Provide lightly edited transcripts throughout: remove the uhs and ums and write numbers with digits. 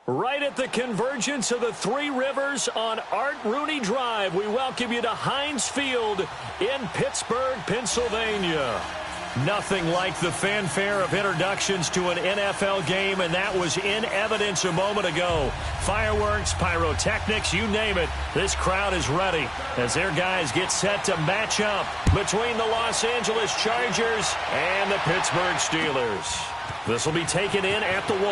Right at the convergence of the Three Rivers on Art Rooney Drive, we welcome you to Heinz Field in Pittsburgh, Pennsylvania. Nothing like the fanfare of introductions to an NFL game, and that was in evidence a moment ago. Fireworks, pyrotechnics, you name it. This crowd is ready as their guys get set to match up between the Los Angeles Chargers and the Pittsburgh Steelers. This will be taken in at the 1.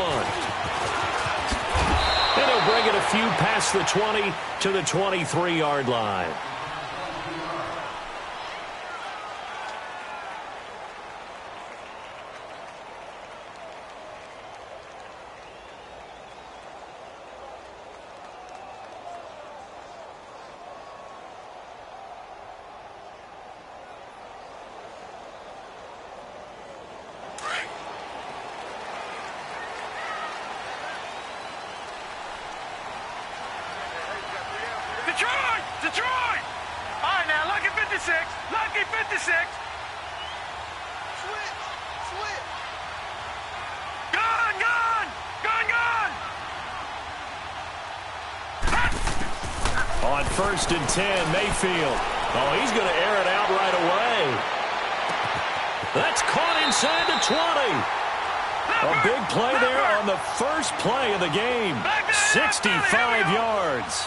And he'll bring it a few past the 20 to the 23-yard line. Detroit! All right, now, lucky 56. Lucky 56. Switch. Gun! On 1st and 10, Mayfield. Oh, he's going to air it out right away. That's caught inside the 20. A big play there on the first play of the game. 65 yards.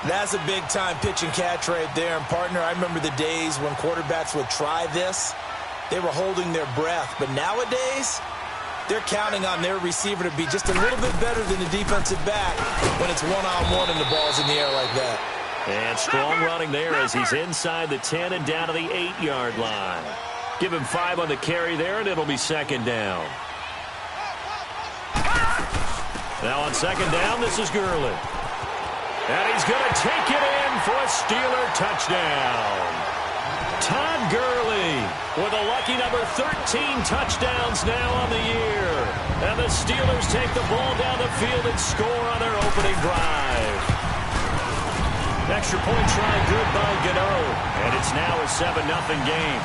That's a big-time pitch and catch right there. And, partner, I remember the days when quarterbacks would try this. They were holding their breath. But nowadays, they're counting on their receiver to be just a little bit better than the defensive back when it's one-on-one and the ball's in the air like that. And strong running there as he's inside the 10 and down to the 8-yard line. Give him 5 on the carry there, and it'll be 2nd down. Now on 2nd down, this is Gurley. And he's going to take it in for a Steeler touchdown. Todd Gurley with a lucky number 13 touchdowns now on the year. And the Steelers take the ball down the field and score on their opening drive. Extra point try good by Gano. And it's now a 7-0 game.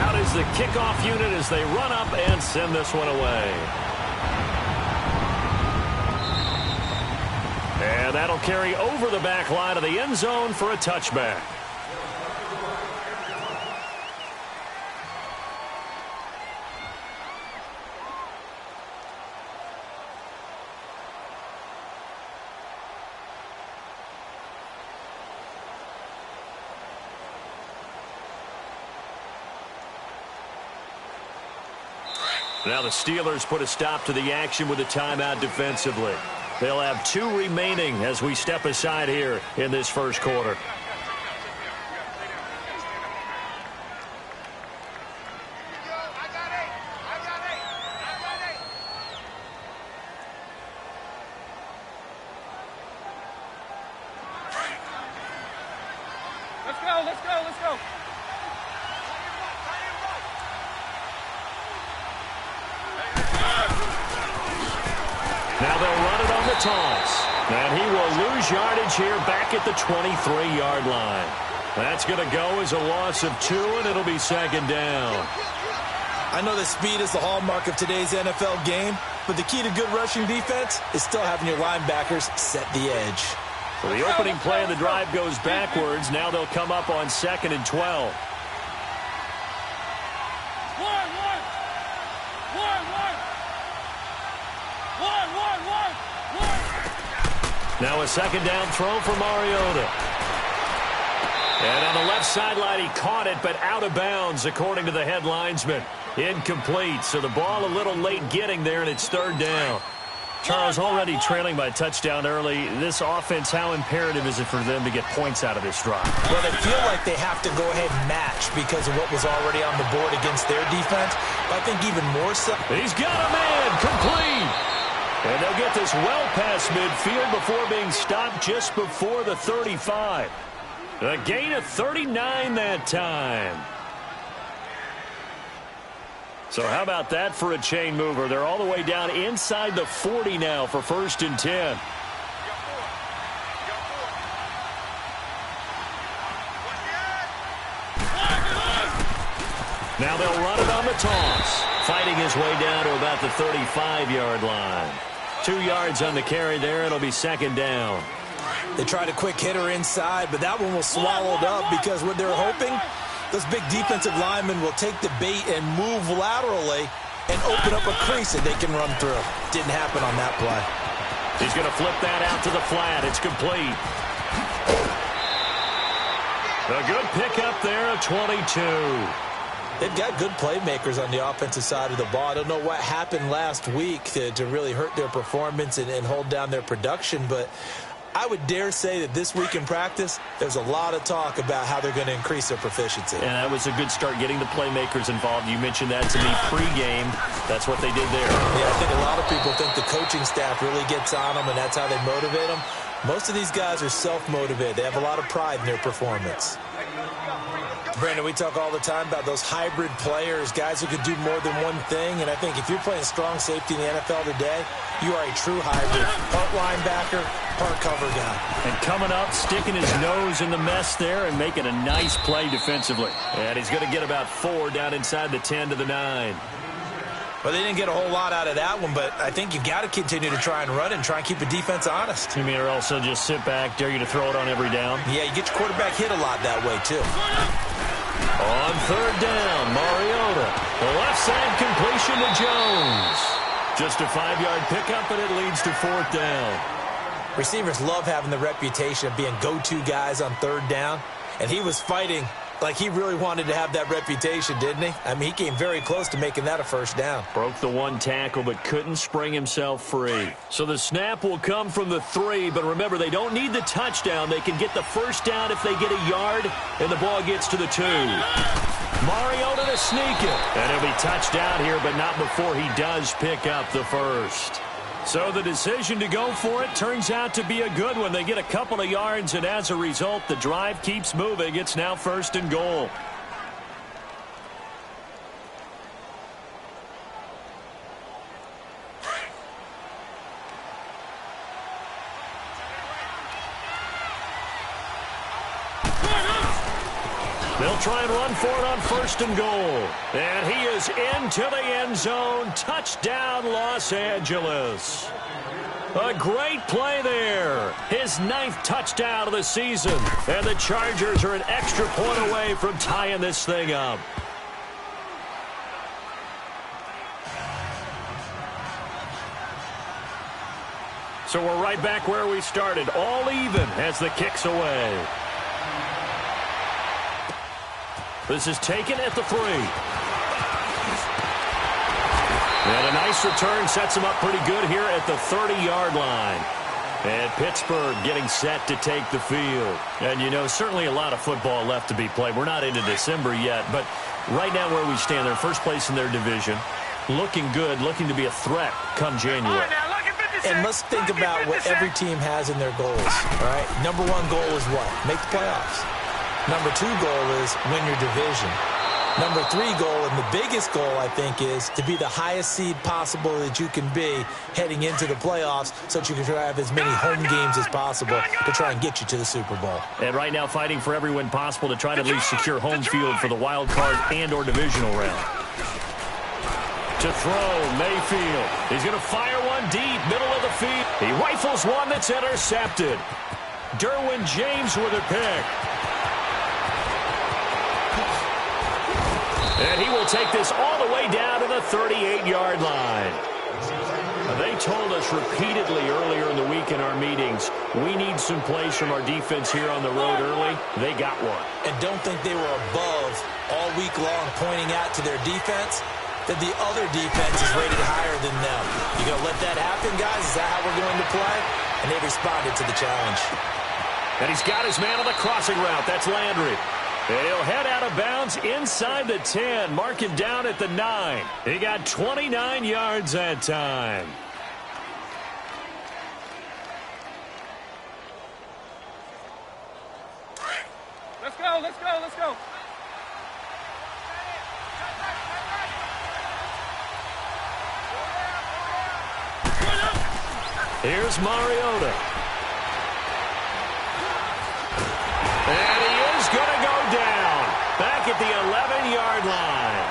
Out is the kickoff unit as they run up and send this one away. And that'll carry over the back line of the end zone for a touchback. Now the Steelers put a stop to the action with a timeout defensively. They'll have 2 remaining as we step aside here in this first quarter. Let's go. Now they'll run it on the toss. And he will lose yardage here back at the 23-yard line. That's going to go as a loss of 2, and it'll be 2nd down. I know that speed is the hallmark of today's NFL game, but the key to good rushing defense is still having your linebackers set the edge. So the opening play of the drive goes backwards. Now they'll come up on 2nd and 12. Now a 2nd down throw for Mariota. And on the left sideline, he caught it, but out of bounds, according to the head linesman. Incomplete, so the ball a little late getting there, and it's 3rd down. Charles, already trailing by a touchdown early. This offense, how imperative is it for them to get points out of this drive? Well, they feel like they have to go ahead and match because of what was already on the board against their defense. But I think even more so. He's got a man, complete. And they'll get this well past midfield before being stopped just before the 35. A gain of 39 that time. So how about that for a chain mover? They're all the way down inside the 40 now for 1st and 10. Now they'll run it on the toss. fighting his way down to about the 35-yard line. 2 yards on the carry there. It'll be second down. They tried a quick hitter inside, but that one was swallowed up because what they're hoping, those big defensive linemen will take the bait and move laterally and open up a crease that they can run through. Didn't happen on that play. He's going to flip that out to the flat. It's complete. A good pickup there of 22. They've got good playmakers on the offensive side of the ball. I don't know what happened last week to really hurt their performance and hold down their production, but I would dare say that this week in practice, there's a lot of talk about how they're going to increase their proficiency. And that was a good start getting the playmakers involved. You mentioned that to me pregame. That's what they did there. Yeah, I think a lot of people think the coaching staff really gets on them, and that's how they motivate them. Most of these guys are self-motivated. They have a lot of pride in their performance. Brandon, we talk all the time about those hybrid players, guys who can do more than one thing. And I think if you're playing strong safety in the NFL today, you are a true hybrid. Part linebacker, part cover guy. And coming up, sticking his nose in the mess there and making a nice play defensively. And he's going to get about 4 down inside the 10 to the 9. Well, they didn't get a whole lot out of that one, but I think you've got to continue to try and run and try and keep the defense honest. You mean or also just sit back, dare you to throw it on every down? Yeah, you get your quarterback hit a lot that way, too. On third down, Mariota. The left side completion to Jones. Just a 5-yard pickup, and it leads to fourth down. Receivers love having the reputation of being go-to guys on third down, and he was fighting like he really wanted to have that reputation, didn't he? I mean, he came very close to making that a first down. Broke the one tackle, but couldn't spring himself free. So the snap will come from the 3, but remember, they don't need the touchdown. They can get the first down if they get a yard, and the ball gets to the 2. Mariota to sneak it. And he'll be touched out here, but not before he does pick up the first. So the decision to go for it turns out to be a good one. They get a couple of yards, and as a result, the drive keeps moving. It's now first and goal. They'll try and run for it on first and goal. And he is into the end zone. Touchdown, Los Angeles. A great play there. His 9th touchdown of the season. And the Chargers are an extra point away from tying this thing up. So we're right back where we started. All even as the kick's away. This is taken at the 3. And a nice return sets him up pretty good here at the 30-yard line. And Pittsburgh getting set to take the field. And, you know, certainly a lot of football left to be played. We're not into December yet, but right now where we stand, they're first place in their division. Looking good, looking to be a threat come January. And let's think about what every team has in their goals, all right? Number 1 goal is what? Make the playoffs. Number 2 goal is win your division. Number 3 goal, and the biggest goal, I think, is to be the highest seed possible that you can be heading into the playoffs so that you can try to have as many home games as possible to try and get you to the Super Bowl. And right now fighting for every win possible to try to at least secure home field for the wild card and or divisional round. To throw, Mayfield. He's going to fire one deep, middle of the field. He rifles one that's intercepted. Derwin James with a pick. And he will take this all the way down to the 38-yard line. They told us repeatedly earlier in the week in our meetings, we need some plays from our defense here on the road early. They got one. And don't think they were above all week long pointing out to their defense that the other defense is rated higher than them. You going to let that happen, guys? Is that how we're going to play? And they responded to the challenge. And he's got his man on the crossing route. That's Landry. And he'll head out of bounds inside the 10. Mark him down at the 9. He got 29 yards that time. Let's go, let's go, let's go. Here's Mariota. And he is going to go down back at the 11-yard line.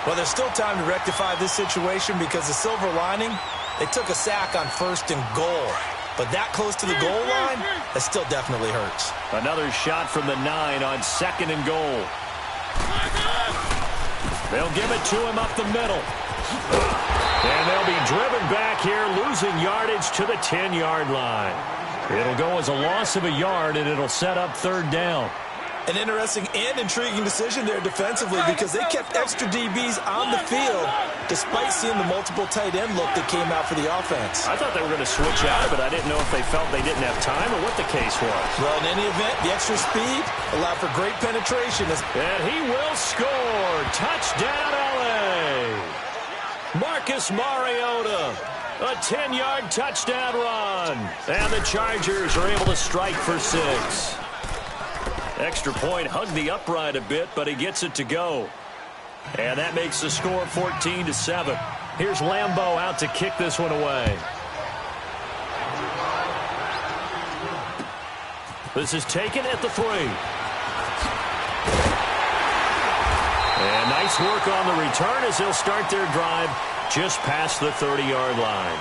Well, there's still time to rectify this situation because the silver lining, they took a sack on 1st and goal. But that close to the goal line, that still definitely hurts. Another shot from the 9 on 2nd and goal. They'll give it to him up the middle. And they'll be driven back here, losing yardage to the 10-yard line. It'll go as a loss of a yard, and it'll set up 3rd down. An interesting and intriguing decision there defensively because they kept extra DBs on the field despite seeing the multiple tight end look that came out for the offense. I thought they were going to switch out, but I didn't know if they felt they didn't have time or what the case was. Well, in any event, the extra speed allowed for great penetration. And he will score. Touchdown, L.A. Marcus Mariota. A 10-yard touchdown run. And the Chargers are able to strike for 6. Extra point, hugged the upright a bit, but he gets it to go. And that makes the score 14-7. Here's Lambeau out to kick this one away. This is taken at the 3. And nice work on the return as they'll start their drive just past the 30-yard line.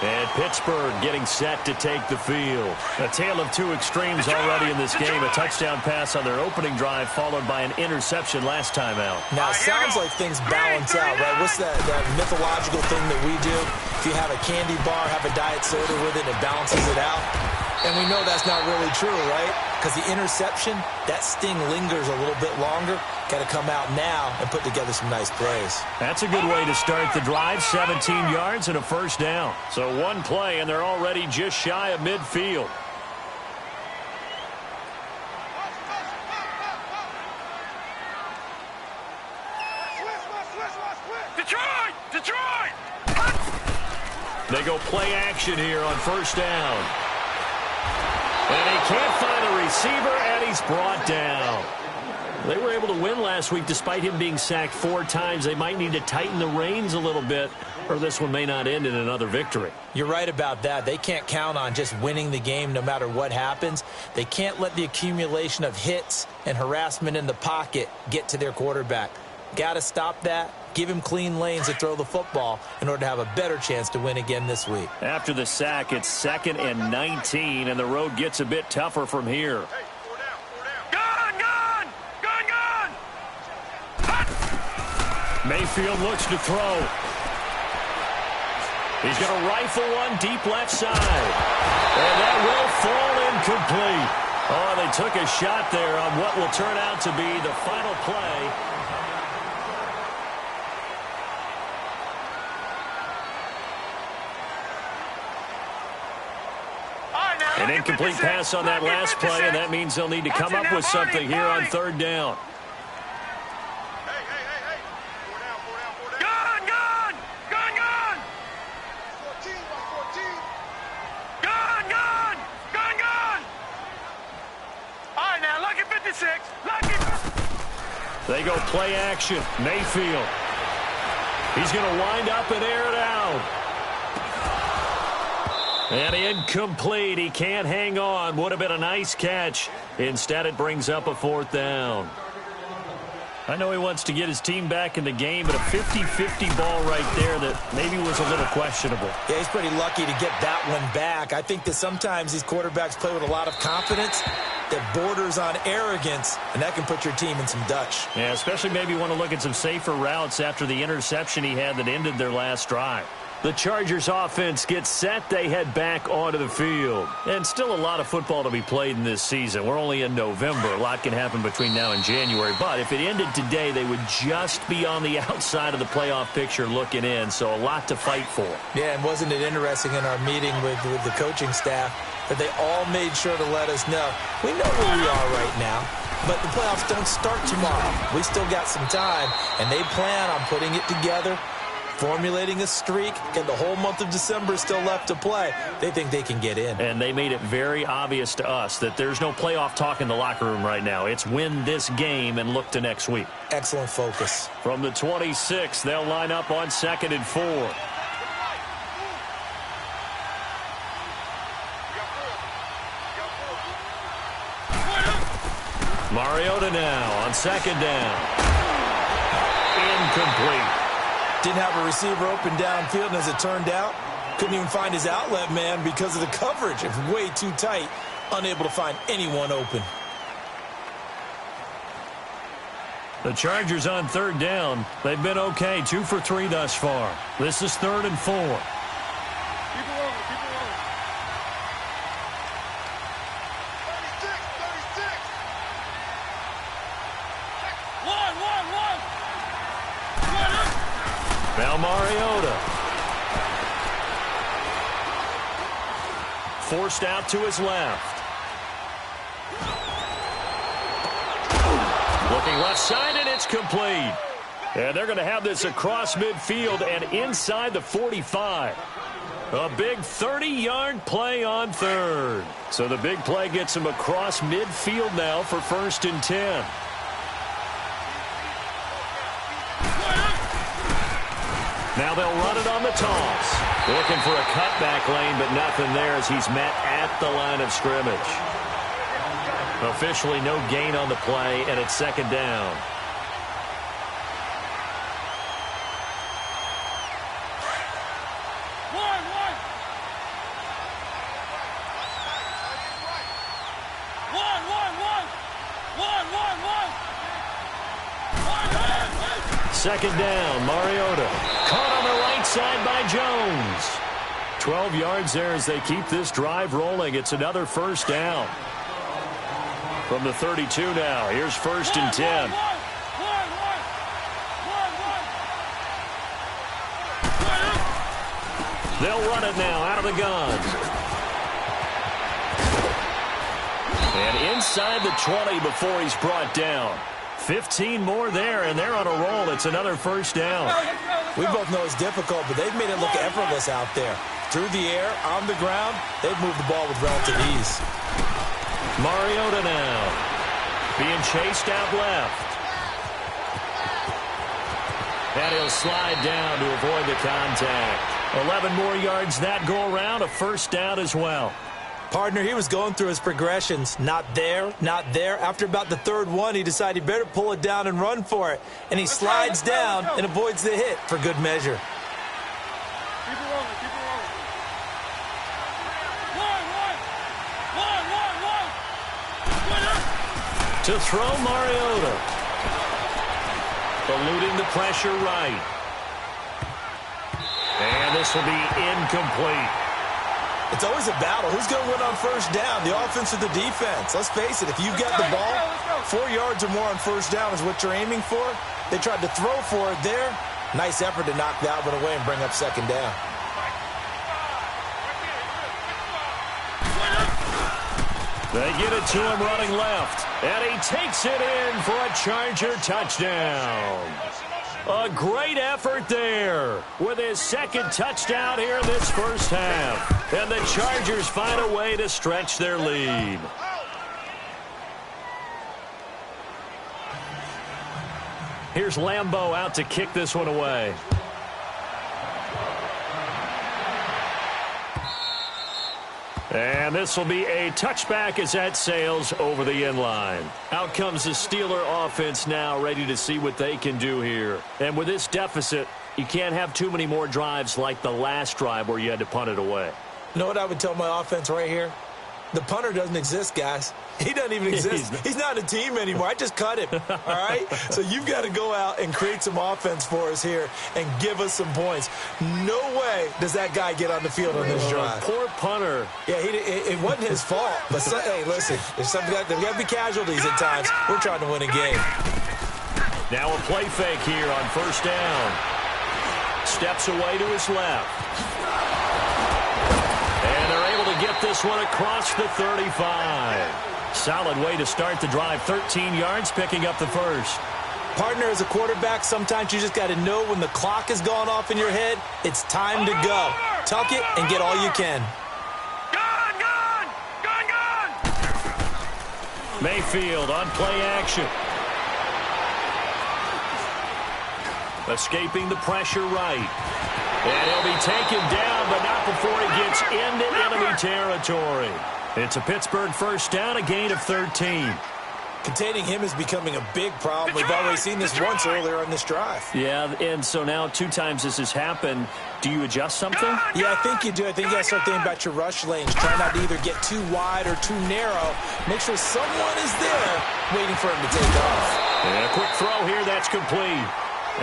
And Pittsburgh getting set to take the field. A tale of 2 extremes already in this game. A touchdown pass on their opening drive followed by an interception last time out. Now, it sounds like things balance out, right? What's that mythological thing that we do? If you have a candy bar, have a diet soda with it, it balances it out. And we know that's not really true, right? Because the interception, that sting lingers a little bit longer. Got to come out now and put together some nice plays. That's a good way to start the drive. 17 yards and a 1st down. So 1 play, and they're already just shy of midfield. Detroit! Detroit! They go play action here on 1st down. And he can't find a receiver, and he's brought down. They were able to win last week despite him being sacked 4 times. They might need to tighten the reins a little bit, or this one may not end in another victory. You're right about that. They can't count on just winning the game no matter what happens. They can't let the accumulation of hits and harassment in the pocket get to their quarterback. Got to stop that. Give him clean lanes to throw the football in order to have a better chance to win again this week. After the sack, it's 2nd and 19, and the road gets a bit tougher from here. Mayfield looks to throw. He's going to rifle one deep left side. And that will fall incomplete. Oh, they took a shot there on what will turn out to be the final play. An incomplete pass on that last play, and that means they'll need to come up with something here on 3rd down. They go play action. Mayfield. He's going to wind up and air it out. And incomplete. He can't hang on. Would have been a nice catch. Instead, it brings up a 4th down. I know he wants to get his team back in the game, but a 50-50 ball right there that maybe was a little questionable. Yeah, he's pretty lucky to get that one back. I think that sometimes these quarterbacks play with a lot of confidence that borders on arrogance, and that can put your team in some Dutch. Yeah, especially maybe want to look at some safer routes after the interception he had that ended their last drive. The Chargers offense gets set. They head back onto the field. And still a lot of football to be played in this season. We're only in November. A lot can happen between now and January. But if it ended today, they would just be on the outside of the playoff picture looking in. So a lot to fight for. Yeah, and wasn't it interesting in our meeting with the coaching staff that they all made sure to let us know, we know where we are right now, but the playoffs don't start tomorrow. We still got some time, and they plan on putting it together, formulating a streak, and the whole month of December is still left to play. They think they can get in. And they made it very obvious to us that there's no playoff talk in the locker room right now. It's win this game and look to next week. Excellent focus. From the 26, they'll line up on 2nd and 4. Mariota now on 2nd down. Incomplete. Didn't have a receiver open downfield, and as it turned out, couldn't even find his outlet man because of the coverage. It was way too tight, unable to find anyone open. The Chargers on third down. They've been okay, 2 for 3 thus far. This is 3rd and 4. Keep it rolling, keep it rolling. 36. One. Now Mariota. Forced out to his left. Looking left side, and it's complete. And they're going to have this across midfield and inside the 45. A big 30-yard play on third. So the big play gets him across midfield now for 1st and 10. Now they'll run it on the toss. Looking for a cutback lane, but nothing there as he's met at the line of scrimmage. Officially no gain on the play, and it's 2nd down. Second down, Mariota. Caught on the right side by Jones. 12 yards there as they keep this drive rolling. It's another 1st down. From the 32 now. Here's 1st and 10. They'll run it now out of the gun. And inside the 20 before he's brought down. 15 more there, and they're on a roll. It's another 1st down. We both know it's difficult, but they've made it look effortless out there. Through the air, on the ground, they've moved the ball with relative ease. Mariota now. Being chased out left. And he'll slide down to avoid the contact. 11 more yards that go around. A 1st down as well. Partner, he was going through his progressions. Not there, not there. After about the 3rd one, he decided he better pull it down and run for it. And he slides down and avoids the hit for good measure. Keep it rolling, keep it rolling. One. To throw Mariota. Eluding the pressure right. And this will be incomplete. It's always a battle. Who's going to win on 1st down, the offense or the defense? Let's face it, if you've got the ball, 4 yards or more on 1st down is what you're aiming for. They tried to throw for it there. Nice effort to knock that one away and bring up 2nd down. They get it to him running left. And he takes it in for a Charger touchdown. A great effort there with his 2nd touchdown here in this 1st half. And the Chargers find a way to stretch their lead. Here's Lambeau out to kick this one away. And this will be a touchback as that sails over the end line. Out comes the Steeler offense now, ready to see what they can do here. And with this deficit, you can't have too many more drives like the last drive where you had to punt it away. You know what I would tell my offense right here? The punter doesn't exist, guys. He doesn't even exist. He's not a team anymore. I just cut him, all right? So you've got to go out and create some offense for us here and give us some points. No way does that guy get on the field on this drive. Poor punter. Yeah, it wasn't his fault. But, hey, listen, there's got to be casualties at times. We're trying to win a game. Now a play fake here on 1st down. Steps away to his left. And they're able to get this one across the 35. Solid way to start the drive. 13 yards, picking up the 1st. Partner, as a quarterback, sometimes you just got to know when the clock has gone off in your head, it's time to go. Tuck it and get all you can. Gun! Mayfield on play action. Escaping the pressure right. And he'll be taken down, but not before he gets into enemy territory. It's a Pittsburgh 1st down, a gain of 13. Containing him is becoming a big problem. We've already seen this once earlier on this drive. Yeah, and so now 2 times this has happened. Do you adjust something? Yeah, I think you do. I think you got to start thinking about your rush lanes. Try not to either get too wide or too narrow. Make sure someone is there waiting for him to take off. And a quick throw here. That's complete.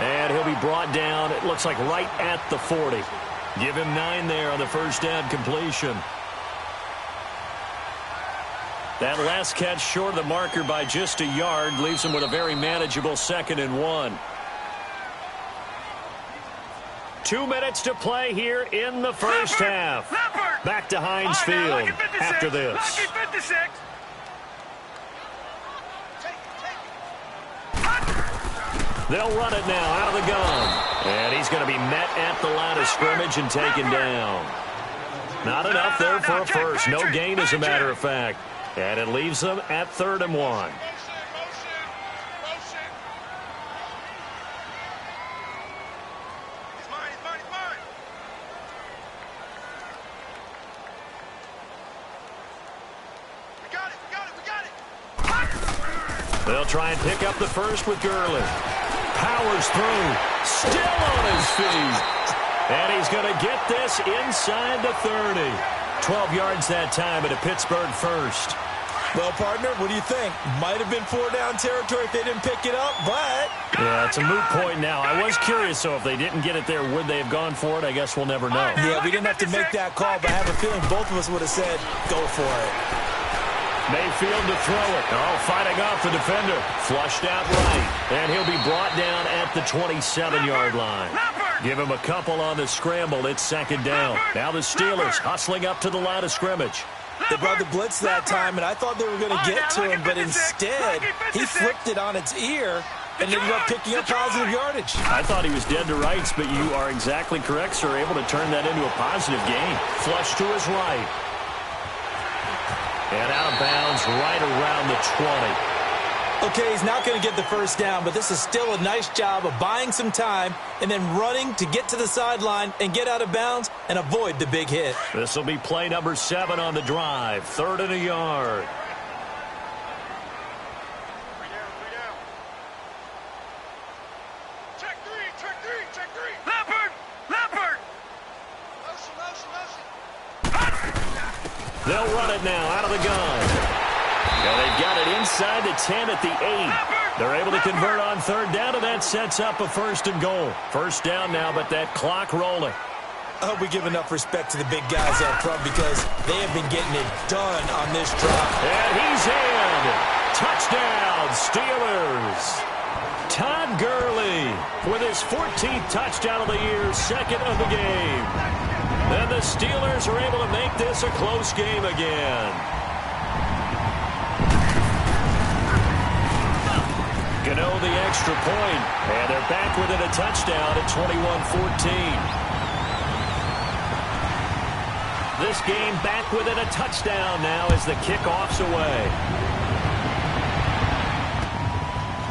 And he'll be brought down, it looks like right at the 40. Give him 9 there on the first down completion. That last catch short of the marker by just a yard leaves him with a very manageable 2nd and 1. 2 minutes to play here in the first half. Back to Heinz Field after this. They'll run it now out of the gun. And he's going to be met at the line of scrimmage and taken down. Not enough there for a first. No gain, as a matter of fact. And it leaves them at 3rd and 1. They'll try and pick up the first with Gurley. Powers through. Still on his feet. And he's going to get this inside the 30. 12 yards that time at a Pittsburgh first. Well, partner, what do you think? Might have been 4-down territory if they didn't pick it up, but... Yeah, it's a moot point now. I was curious, so if they didn't get it there, would they have gone for it? I guess we'll never know. Yeah, we didn't have to make that call, but I have a feeling both of us would have said, go for it. Mayfield to throw it. Oh, fighting off the defender. Flushed out right. And he'll be brought down at the 27-yard line. Give him a couple on the scramble. It's 2nd down. Now the Steelers hustling up to the line of scrimmage. They brought the blitz that time, and I thought they were going to get to him, but instead, he flipped it on its ear and ended up picking up positive yardage. I thought he was dead to rights, but you are exactly correct, sir. Able to turn that into a positive gain. Flush to his right. And out of bounds right around the 20. Okay, he's not going to get the first down, but this is still a nice job of buying some time and then running to get to the sideline and get out of bounds and avoid the big hit. This will be play number 7 on the drive. 3rd and a yard. Check three. Leopard. Motion. They'll run it now out of the gun. And they've got it inside the 10 at the 8. They're able to convert on 3rd down, and that sets up a 1st and goal. First down now, but that clock rolling. I hope we give enough respect to the big guys up front because they have been getting it done on this drive. And he's in. Touchdown, Steelers. Todd Gurley with his 14th touchdown of the year, 2nd of the game. And the Steelers are able to make this a close game again. Gano the extra point, and they're back within a touchdown at 21-14. This game back within a touchdown now as the kickoff's away.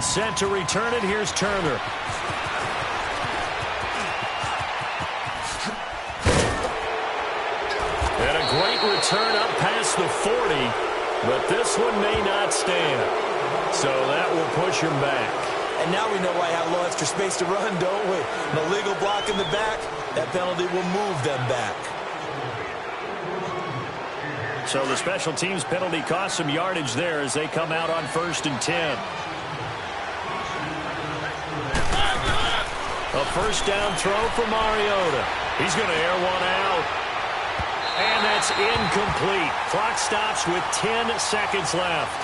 Set to return it, here's Turner. And a great return up past the 40, but this one may not stand. So that will push him back. And now we know why I have a little extra space to run, don't we? An illegal block in the back, that penalty will move them back. So the special teams penalty cost some yardage there as they come out on 1st and 10. A first down throw for Mariota. He's going to air one out. And that's incomplete. Clock stops with 10 seconds left.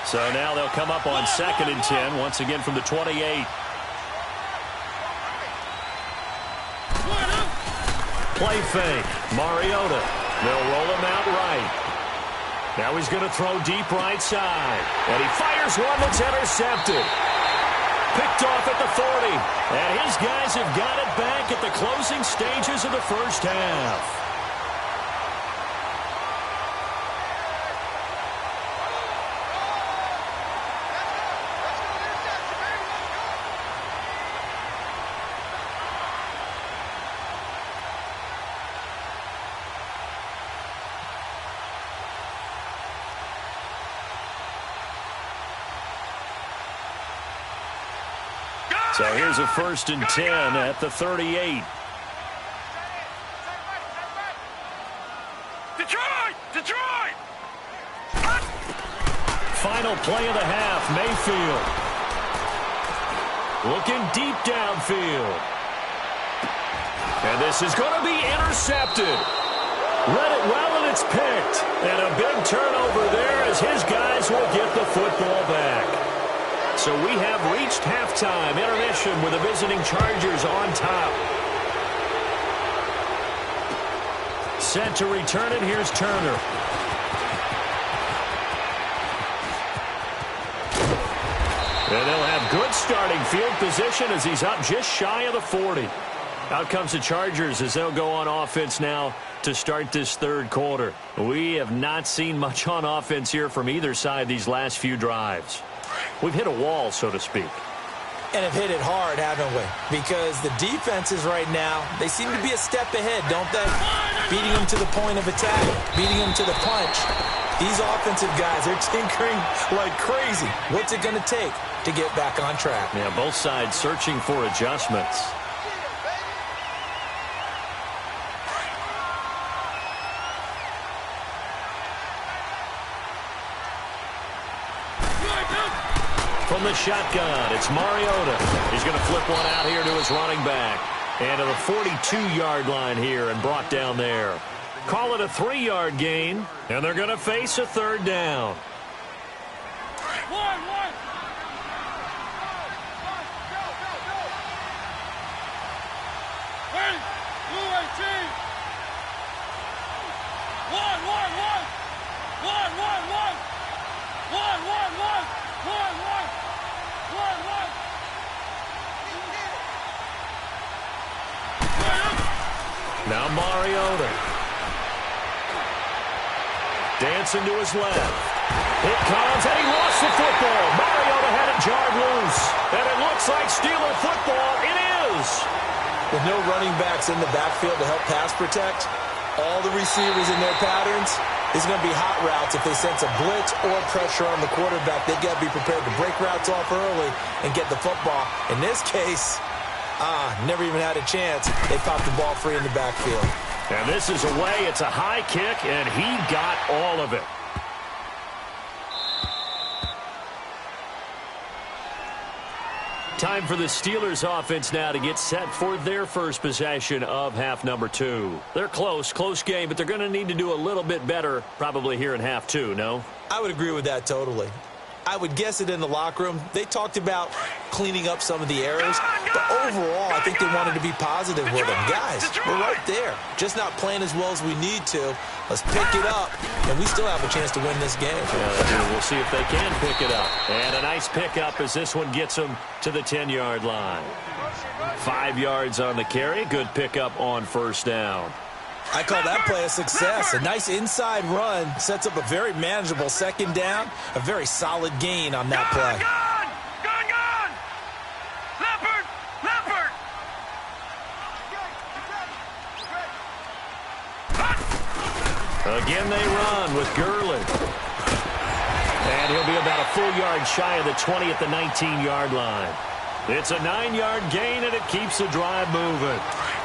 So now they'll come up on 2nd and 10, once again from the 28. Play fake. Mariota. They'll roll him out right. Now he's going to throw deep right side. And he fires one that's intercepted. Picked off at the 40. And his guys have got it back at the closing stages of the first half. So here's a 1st and 10 at the 38. Detroit! Detroit! Final play of the half, Mayfield. Looking deep downfield. And this is going to be intercepted. Read it well, and it's picked. And a big turnover there as his guys will get the football back. So we have reached halftime intermission with the visiting Chargers on top. Set to return it. Here's Turner. And they'll have good starting field position as he's up just shy of the 40. Out comes the Chargers as they'll go on offense now to start this third quarter. We have not seen much on offense here from either side these last few drives. We've hit a wall, so to speak. And have hit it hard, haven't we? Because the defenses right now, they seem to be a step ahead, don't they? Beating them to the point of attack, beating them to the punch. These offensive guys are tinkering like crazy. What's it going to take to get back on track? Yeah, both sides searching for adjustments. From the shotgun, it's Mariota. He's going to flip one out here to his running back. And to the 42-yard line here and brought down there. Call it a 3-yard gain, and they're going to face a third down. Now Mariota. Dancing to his left. It comes, and he lost the football. Mariota had it jarred loose. And it looks like Steeler football. It is. With no running backs in the backfield to help pass protect, all the receivers in their patterns, it's going to be hot routes. If they sense a blitz or pressure on the quarterback, they've got to be prepared to break routes off early and get the football. In this case, never even had a chance. They popped the ball free in the backfield. And this is away. It's a high kick, and he got all of it. Time for the Steelers offense now to get set for their first possession of half number 2. They're close game, but they're going to need to do a little bit better probably here in half 2, no? I would agree with that totally. I would guess it in the locker room. They talked about cleaning up some of the errors, but overall, I think they wanted to be positive with them. Guys, we're right there. Just not playing as well as we need to. Let's pick it up, and we still have a chance to win this game. Yeah, we'll see if they can pick it up. And a nice pickup as this one gets them to the 10-yard line. 5 yards on the carry. Good pickup on first down. I call that play a success. A nice inside run sets up a very manageable second down. A very solid gain on that play. Gone! Leopard! Again they run with Gurley. And he'll be about a full yard shy of the 20 at the 19-yard line. It's a 9-yard gain, and it keeps the drive moving.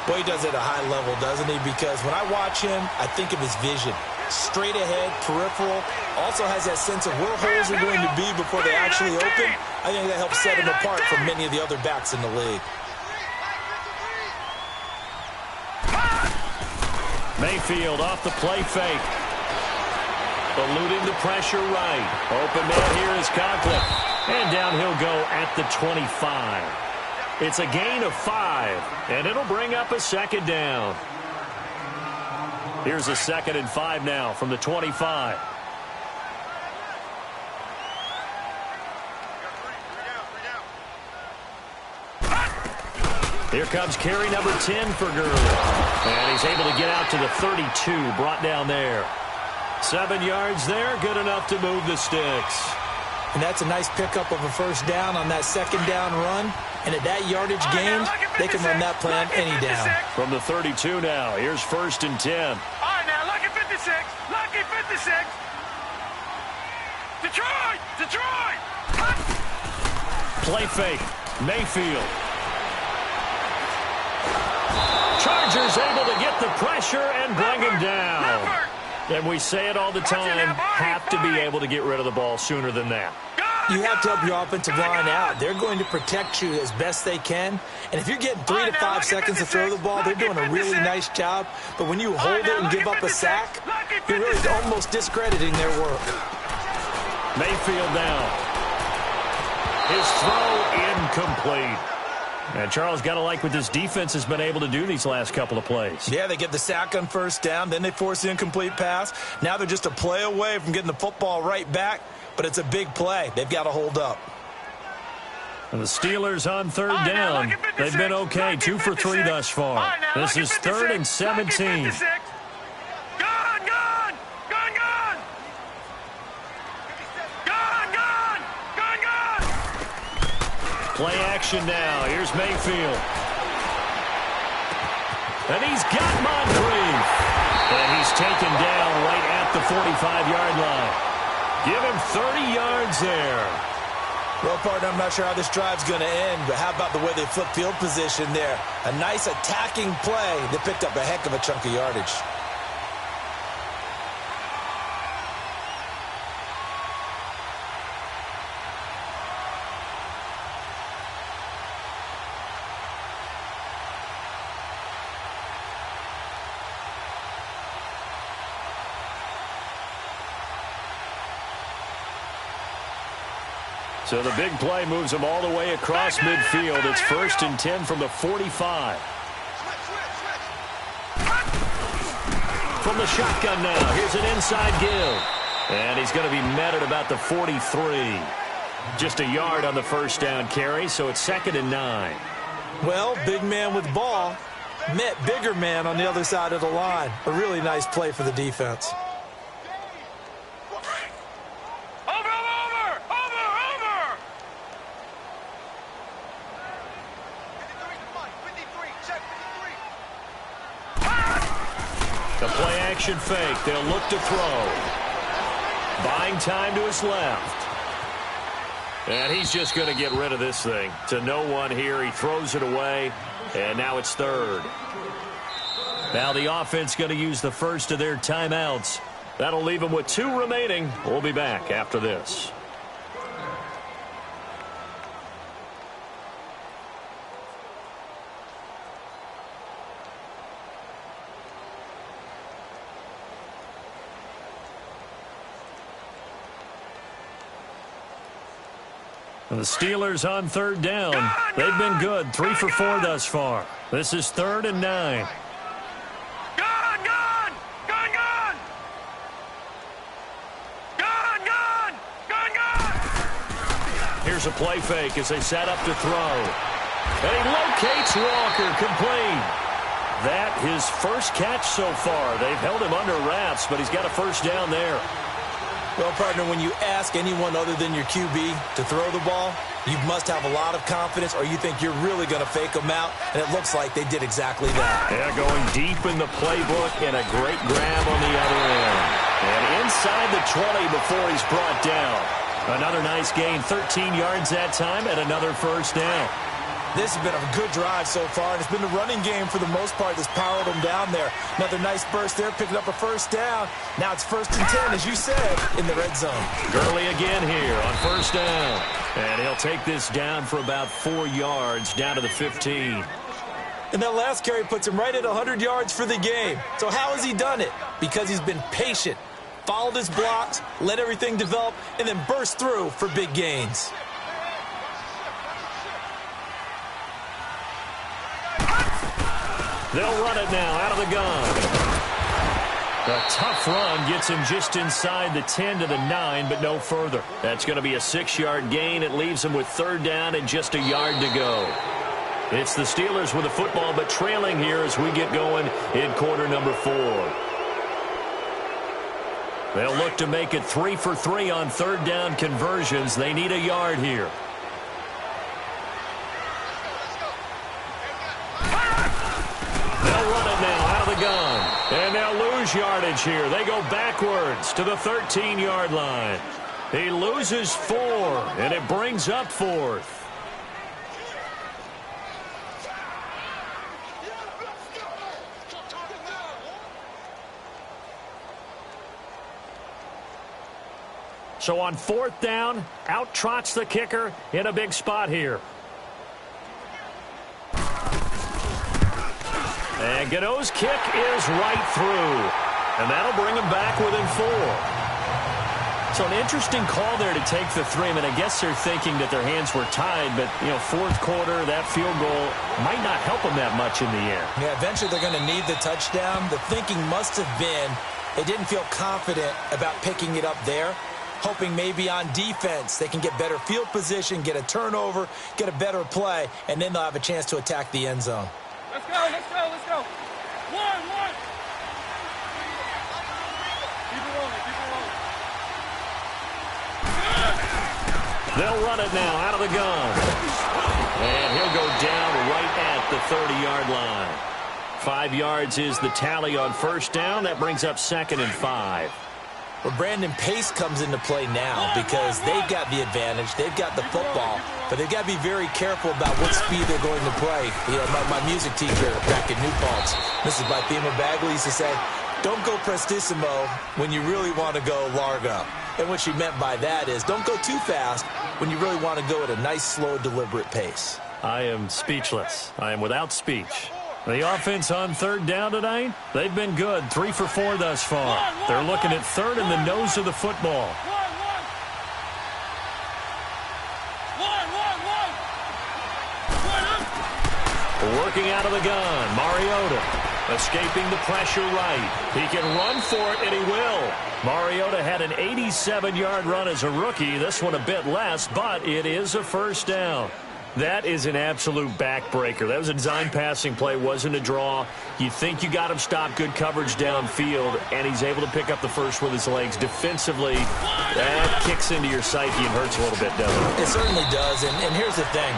Boy, he does it at a high level, doesn't he? Because when I watch him, I think of his vision. Straight ahead, peripheral. Also has that sense of where holes are going to be before they actually open. I think that helps set him apart from many of the other backs in the league. Mayfield off the play fake. Eluding the pressure right. Open man here is Conklin. And down he'll go at the 25. It's a gain of 5, and it'll bring up a second down. Here's a 2nd and 5 now from the 25. Here comes carry number 10 for Gurley. And he's able to get out to the 32, brought down there. 7 yards there, good enough to move the sticks. And that's a nice pickup of a first down on that second down run. And at that yardage gained, they can run that plan any down. From the 32 now, here's 1st and 10. All right, now, lucky 56. Lucky 56. Detroit! Play fake. Mayfield. Chargers able to get the pressure and bring him down. And we say it all the time, have to be able to get rid of the ball sooner than that. You have to help your offensive line out. They're going to protect you as best they can. And if you're getting 3 to 5 seconds to throw the ball, they're doing a really nice job. But when you hold it and give up a sack, you're really almost discrediting their work. Mayfield down. His throw incomplete. And Charles, got to like what this defense has been able to do these last couple of plays. Yeah, they get the sack on first down, then they force the incomplete pass. Now they're just a play away from getting the football right back, but it's a big play. They've got to hold up. And the Steelers on third down. They've been okay, 2 for 3 thus far. This is 3rd and 17. Play action now. Here's Mayfield. And he's got Moncrief. And he's taken down right at the 45-yard line. Give him 30 yards there. Well, partner, I'm not sure how this drive's going to end, but how about the way they flip field position there? A nice attacking play that picked up a heck of a chunk of yardage. So the big play moves them all the way across midfield. It's 1st and 10 from the 45. From the shotgun now. Here's an inside give. And he's going to be met at about the 43. Just a yard on the first down carry, so it's 2nd and 9. Well, big man with ball met bigger man on the other side of the line. A really nice play for the defense. Action fake. They'll look to throw. Buying time to his left. And he's just going to get rid of this thing. To no one here. He throws it away. And now it's 3rd. Now the offense going to use the first of their timeouts. That'll leave them with 2 remaining. We'll be back after this. And the Steelers on third down. They've been good. 3 for 4 thus far. This is 3rd and 9. Here's a play fake as they set up to throw. And he locates Walker, complete. That his first catch so far. They've held him under wraps, but he's got a first down there. Well, partner, when you ask anyone other than your QB to throw the ball, you must have a lot of confidence or you think you're really going to fake them out, and it looks like they did exactly that. Yeah, going deep in the playbook and a great grab on the other end. And inside the 20 before he's brought down. Another nice gain, 13 yards that time, and another first down. This has been a good drive so far, and it's been the running game for the most part that's powered them down there. Another nice burst there, picking up a first down. Now it's 1st and 10, as you said, in the red zone. Gurley again here on first down. And he'll take this down for about 4 yards, down to the 15. And that last carry puts him right at 100 yards for the game. So how has he done it? Because he's been patient, followed his blocks, let everything develop, and then burst through for big gains. They'll run it now out of the gun. A tough run gets him just inside the 10 to the 9, but no further. That's going to be a 6-yard gain. It leaves him with 3rd down and just a yard to go. It's the Steelers with the football, but trailing here as we get going in quarter number 4. They'll look to make it 3 for 3 on 3rd down conversions. They need a yard here. And they'll lose yardage here. They go backwards to the 13-yard line. He loses 4, and it brings up 4th. So on 4th down, out trots the kicker in a big spot here. And Gano's kick is right through. And that'll bring him back within 4. So an interesting call there to take the 3. I mean, I guess they're thinking that their hands were tied, but, 4th quarter, that field goal might not help them that much in the air. Yeah, eventually they're going to need the touchdown. The thinking must have been they didn't feel confident about picking it up there, hoping maybe on defense they can get better field position, get a turnover, get a better play, and then they'll have a chance to attack the end zone. Let's go, let's go, let's go. One. Keep it rolling, keep it rolling. They'll run it now out of the gun. And he'll go down right at the 30-yard line. 5 yards is the tally on 1st down. That brings up 2nd and 5. Well, Brandon, pace comes into play now because they've got the advantage. They've got the football, but they've got to be very careful about what speed they're going to play. My music teacher back in New Paltz, Mrs. Bythema Bagley, used to say, don't go prestissimo when you really want to go largo. And what she meant by that is don't go too fast when you really want to go at a nice, slow, deliberate pace. I am speechless. I am without speech. The offense on 3rd down tonight, they've been good. 3 for 4 thus far. They're looking at 3rd in the nose of the football. Working out of the gun, Mariota escaping the pressure right. He can run for it, and he will. Mariota had an 87-yard run as a rookie. This one a bit less, but it is a 1st down. That is an absolute backbreaker. That was a design passing play, wasn't a draw. You think you got him stopped, good coverage downfield, and he's able to pick up the first with his legs. Defensively, that kicks into your psyche and hurts a little bit, doesn't it? It certainly does, and here's the thing.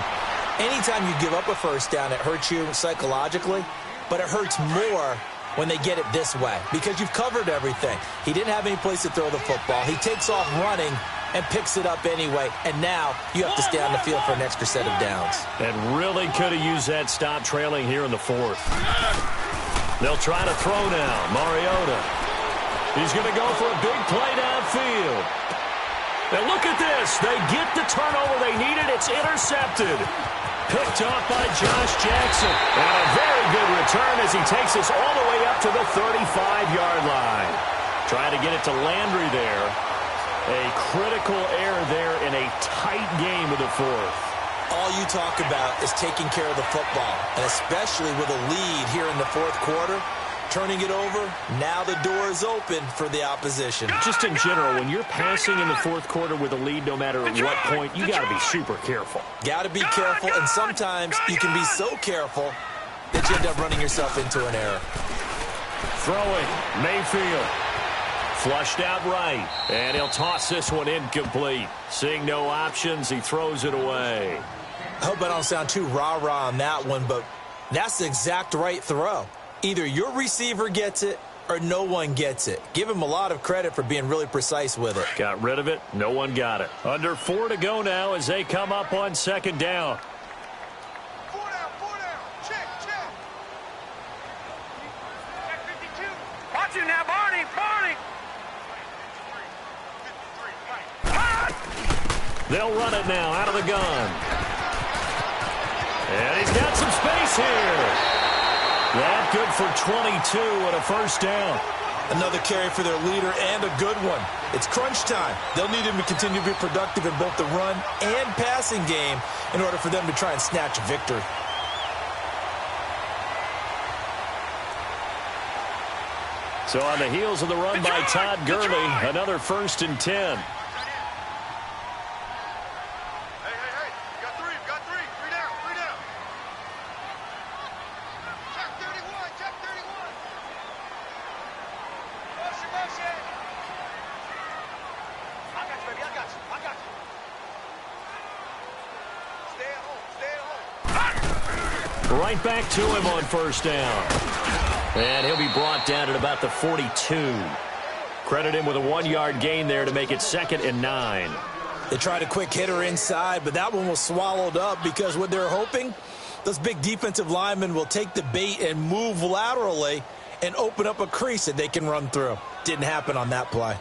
Anytime you give up a 1st down, it hurts you psychologically, but it hurts more when they get it this way because you've covered everything. He didn't have any place to throw the football. He takes off running and picks it up anyway, and now you have to stay on the field for an extra set of downs. And really could have used that stop trailing here in the 4th. They'll try to throw now. Mariota. He's going to go for a big play downfield. And look at this. They get the turnover they needed. It's intercepted. Picked off by Josh Jackson. And a very good return as he takes us all the way up to the 35-yard line. Trying to get it to Landry there. A critical error there in a tight game of the 4th. All you talk about is taking care of the football, and especially with a lead here in the 4th quarter. Turning it over, now the door is open for the opposition. Just in general, when you're passing in the 4th quarter with a lead, no matter at what point, you got to be super careful. Got to be careful, and sometimes you can be so careful that you end up running yourself into an error. Throwing, Mayfield. Flushed out right, and he'll toss this one incomplete. Seeing no options, he throws it away. I hope I don't sound too rah-rah on that one, but that's the exact right throw. Either your receiver gets it or no one gets it. Give him a lot of credit for being really precise with it. Got rid of it. No one got it. Under 4 to go now as they come up on 2nd down. 4 down. Check. Check 52. Watch it now, Barney. They'll run it now out of the gun. And he's got some space here. That good for 22 and a 1st down. Another carry for their leader and a good one. It's crunch time. They'll need him to continue to be productive in both the run and passing game in order for them to try and snatch a victory. So on the heels of the run by Todd Gurley, another 1st and 10. Right back to him on 1st down. And he'll be brought down at about the 42. Credit him with a 1-yard gain there to make it 2nd and 9. They tried a quick hitter inside, but that one was swallowed up because what they're hoping, those big defensive linemen will take the bait and move laterally and open up a crease that they can run through. Didn't happen on that play.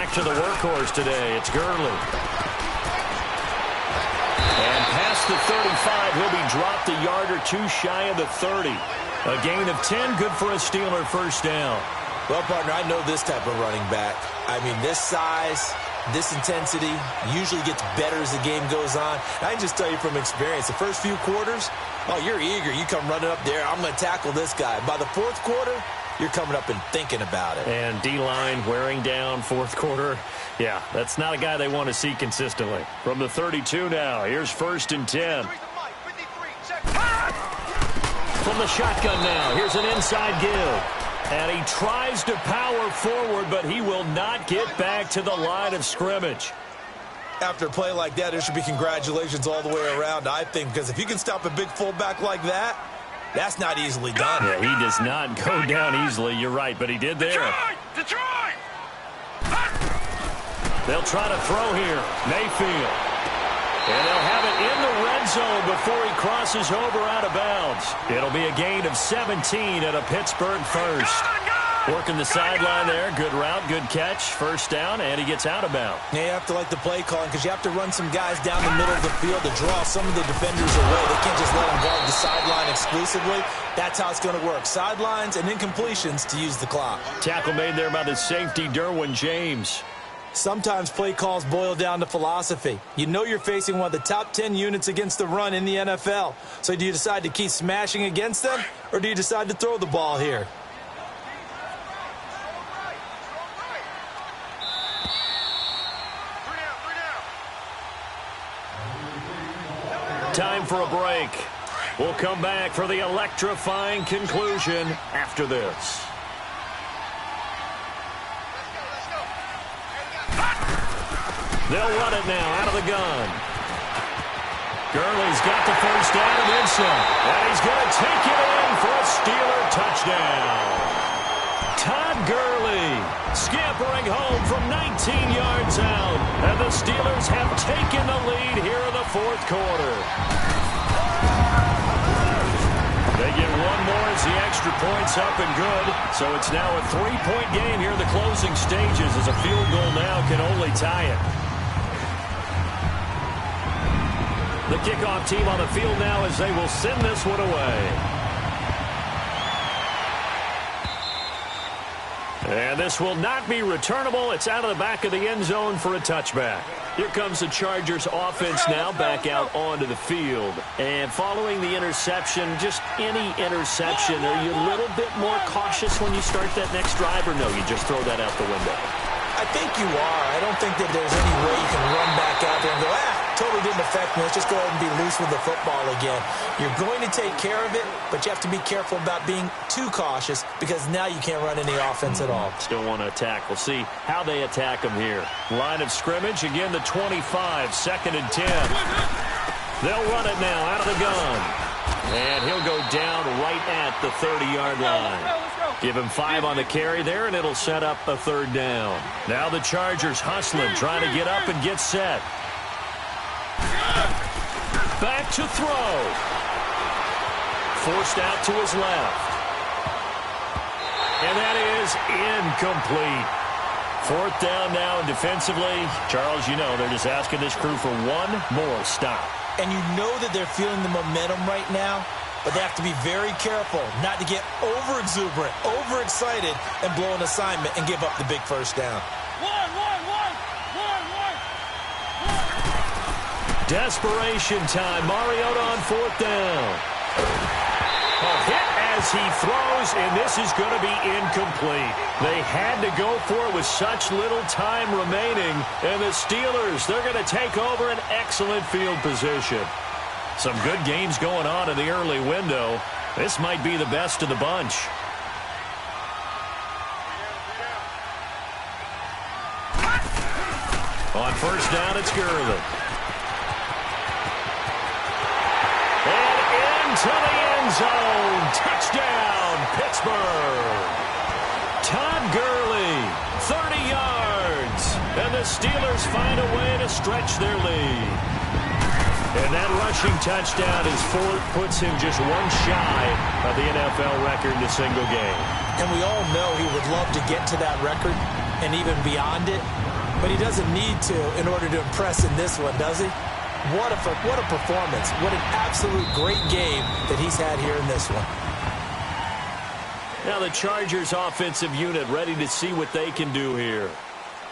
back to the workhorse today. It's Gurley. And past the 35, he'll be dropped a yard or two shy of the 30. A gain of 10, good for a Steeler first down. Well, partner, I know this type of running back. I mean, this size, this intensity usually gets better as the game goes on. I can just tell you from experience, the first few quarters, oh, you're eager. You come running up there, I'm going to tackle this guy. By the fourth quarter, you're coming up and thinking about it. And D-line wearing down fourth quarter. Yeah, that's not a guy they want to see consistently. From the 32 now, here's 1st and 10. From the shotgun now, here's an inside give. And he tries to power forward, but he will not get back to the line of scrimmage. After a play like that, there should be congratulations all the way around, I think, because if you can stop a big fullback like that, that's not easily done. Yeah, he does not go down easily. You're right, but he did there. Detroit! They'll try to throw here. Mayfield. And they'll have it in the red zone before he crosses over out of bounds. It'll be a gain of 17 at a Pittsburgh first. Working the sideline there. Good route, good catch. First down, and he gets out of bounds. Yeah, you have to like the play calling because you have to run some guys down the middle of the field to draw some of the defenders away. They can't just let them guard the sideline exclusively. That's how it's going to work. Sidelines and incompletions to use the clock. Tackle made there by the safety, Derwin James. Sometimes play calls boil down to philosophy. You know you're facing one of the top 10 units against the run in the NFL. So do you decide to keep smashing against them, or do you decide to throw the ball here? Time for a break. We'll come back for the electrifying conclusion after this. They'll run it now out of the gun. Gurley's got the first down and then some. And he's going to take it in for a Steeler touchdown. Todd Gurley scampering home from 19 yards out. And the Steelers have taken the lead here in the fourth quarter. They get one more as the extra point's up and good. So it's now a 3-point game here in the closing stages as a field goal now can only tie it. The kickoff team on the field now as they will send this one away. And this will not be returnable. It's out of the back of the end zone for a touchback. Here comes the Chargers offense now back out onto the field. And following the interception, just any interception, are you a little bit more cautious when you start that next drive, or no, you just throw that out the window? I think you are. I don't think that there's any way you can run back out there and go, totally didn't affect me. Let's just go ahead and be loose with the football again. You're going to take care of it, but you have to be careful about being too cautious because now you can't run any offense at all. Still want to attack. We'll see how they attack them here. Line of scrimmage, again the 25, 2nd and 10. They'll run it now out of the gun. And he'll go down right at the 30-yard line. Give him 5 on the carry there, and it'll set up a 3rd down. Now the Chargers hustling, trying to get up and get set. Back to throw. Forced out to his left. And that is incomplete. 4th down now, and defensively, Charles, you know, they're just asking this crew for one more stop. And you know that they're feeling the momentum right now, but they have to be very careful not to get over-exuberant, over-excited, and blow an assignment and give up the big first down. Desperation time. Mariota on 4th down. A hit as he throws, and this is going to be incomplete. They had to go for it with such little time remaining, and the Steelers, they're going to take over an excellent field position. Some good games going on in the early window. This might be the best of the bunch. On 1st down, it's Gurley. To the end zone. Touchdown, Pittsburgh. Todd Gurley, 30 yards. And the Steelers find a way to stretch their lead. And that rushing touchdown is 4th, puts him just one shy of the NFL record in a single game. And we all know he would love to get to that record and even beyond it. But he doesn't need to in order to impress in this one, does he? What a performance. What an absolute great game that he's had here in this one. Now the Chargers offensive unit ready to see what they can do here.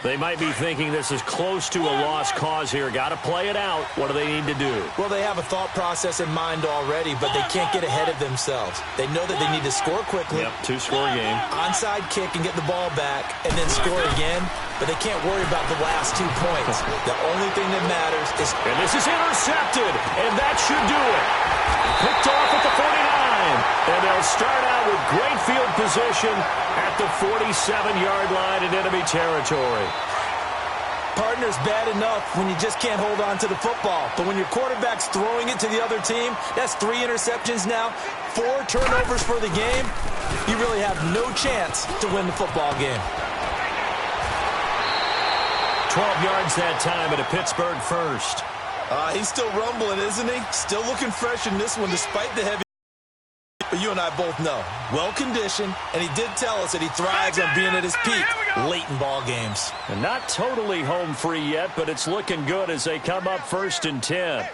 They might be thinking this is close to a lost cause here. Got to play it out. What do they need to do? Well, they have a thought process in mind already, but they can't get ahead of themselves. They know that they need to score quickly. Yep, two-score game. Onside kick and get the ball back, and then score again. But they can't worry about the last 2 points. The only thing that matters is... And this is intercepted, and that should do it. Picked off at the 49. And they'll start out with great field position at the 47-yard line in enemy territory. Partner's bad enough when you just can't hold on to the football. But when your quarterback's throwing it to the other team, that's 3 interceptions now, 4 turnovers for the game. You really have no chance to win the football game. 12 yards that time at a Pittsburgh first. He's still rumbling, isn't he? Still looking fresh in this one despite the heavy. But you and I both know, well-conditioned, and he did tell us that he thrives on being at his peak late in ball games. And not totally home free yet, but it's looking good as they come up 1st and 10.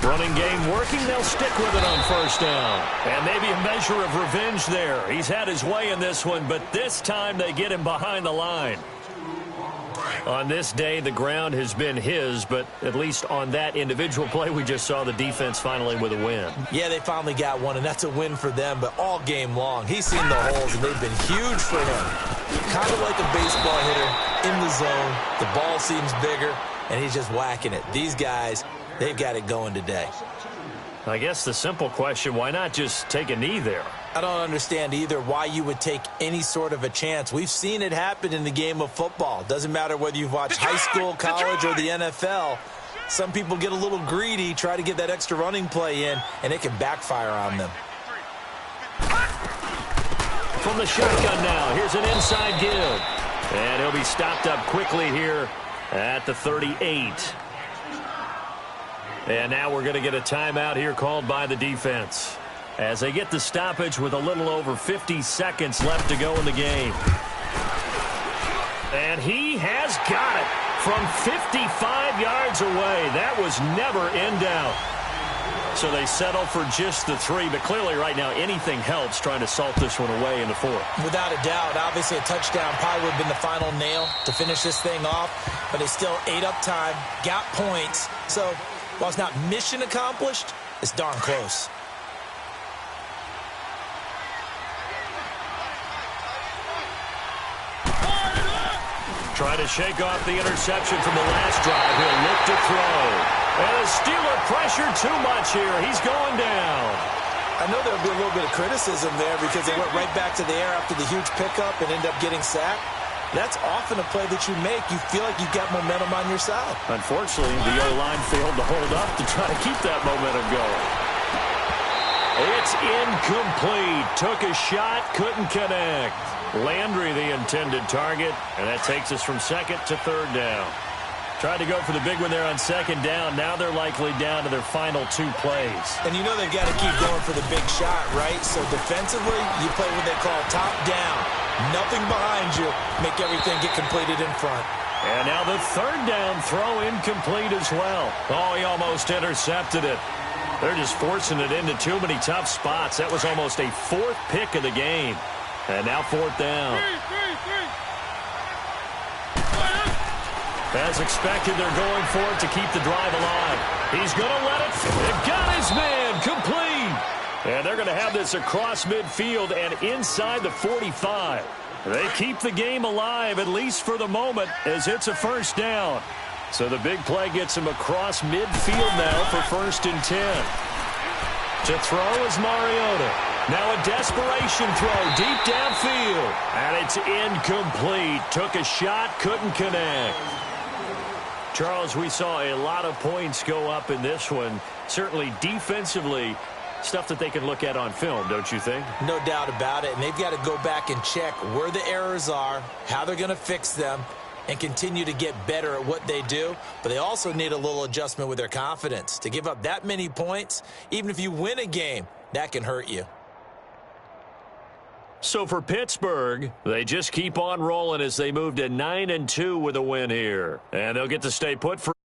Running game working, they'll stick with it on 1st down. And maybe a measure of revenge there. He's had his way in this one, but this time they get him behind the line. On this day, the ground has been his, but at least on that individual play, we just saw the defense finally with a win. Yeah, they finally got one, and that's a win for them, but all game long, he's seen the holes, and they've been huge for him. Kind of like a baseball hitter in the zone. The ball seems bigger, and he's just whacking it. These guys, they've got it going today. I guess the simple question, why not just take a knee there? I don't understand either why you would take any sort of a chance. We've seen it happen in the game of football. Doesn't matter whether you've watched high school, college, or the NFL. Some people get a little greedy, try to get that extra running play in, and it can backfire on them. From the shotgun now, here's an inside give. And he'll be stopped up quickly here at the 38. And now we're going to get a timeout here called by the defense, as they get the stoppage with a little over 50 seconds left to go in the game. And he has got it from 55 yards away. That was never in doubt. So they settle for just the 3, but clearly right now anything helps trying to salt this one away in the 4th. Without a doubt, obviously a touchdown probably would have been the final nail to finish this thing off, but they still ate up time, got points. So while it's not mission accomplished, it's darn close. Try to shake off the interception from the last drive. He'll look to throw. And the Steeler pressure too much here. He's going down. I know there'll be a little bit of criticism there because they went right back to the air after the huge pickup and ended up getting sacked. That's often a play that you make. You feel like you've got momentum on your side. Unfortunately, the O-line failed to hold up to try to keep that momentum going. It's incomplete. Took a shot, couldn't connect. Landry the intended target, and that takes us from 2nd to 3rd down. Tried to go for the big one there on 2nd down. Now they're likely down to their final 2 plays. And you know they've got to keep going for the big shot, right? So defensively, you play what they call top down. Nothing behind you. Make everything get completed in front. And now the 3rd down throw incomplete as well. Oh, he almost intercepted it. They're just forcing it into too many tough spots. That was almost a 4th pick of the game. And now 4th down. As expected, they're going for it to keep the drive alive. He's going to let it. It got his man complete. And they're going to have this across midfield and inside the 45. They keep the game alive, at least for the moment, as it's a 1st down. So the big play gets him across midfield now for 1st and 10. To throw is Mariota. Now a desperation throw deep downfield. And it's incomplete. Took a shot, couldn't connect. Charles, we saw a lot of points go up in this one. Certainly defensively, stuff that they can look at on film, don't you think? No doubt about it. And they've got to go back and check where the errors are, how they're going to fix them, and continue to get better at what they do. But they also need a little adjustment with their confidence. To give up that many points, even if you win a game, that can hurt you. So for Pittsburgh, they just keep on rolling as they move to 9-2 with a win here. And they'll get to stay put for